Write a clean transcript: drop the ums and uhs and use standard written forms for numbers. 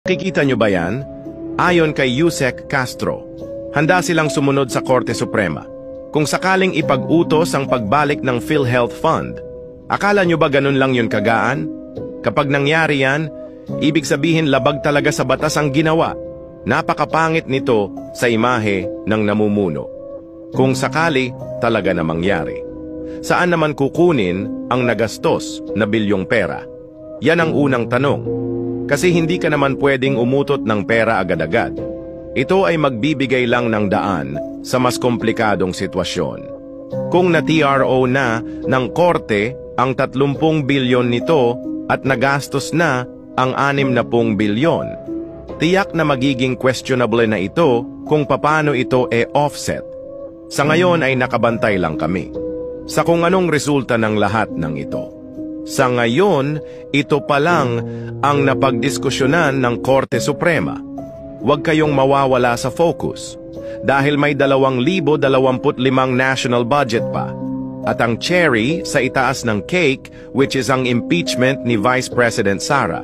Kikita nyo ba yan? Ayon kay Yusek Castro, handa silang sumunod sa Korte Suprema kung sakaling ipag-utos ang pagbalik ng PhilHealth Fund. Akala nyo ba ganun lang yun kagaan? Kapag nangyari yan, ibig sabihin labag talaga sa batas ang ginawa. Napakapangit nito sa imahe ng namumuno. Kung sakali talaga na mangyari, saan naman kukunin ang nagastos na bilyong pera? Yan ang unang tanong. Kasi hindi ka naman pwedeng umutot ng pera agad-agad. Ito ay magbibigay lang ng daan sa mas komplikadong sitwasyon. Kung na-TRO na ng korte ang 30 bilyon nito at nagastos na ang 60 bilyon, tiyak na magiging questionable na ito kung paano ito offset. Sa ngayon ay nakabantay lang kami sa kung anong resulta ng lahat ng ito. Sa ngayon, ito pa lang ang napagdiskusyonan ng Korte Suprema. Huwag kayong mawawala sa focus dahil may 2025 national budget pa. At ang cherry sa itaas ng cake, which is ang impeachment ni Vice President Sara.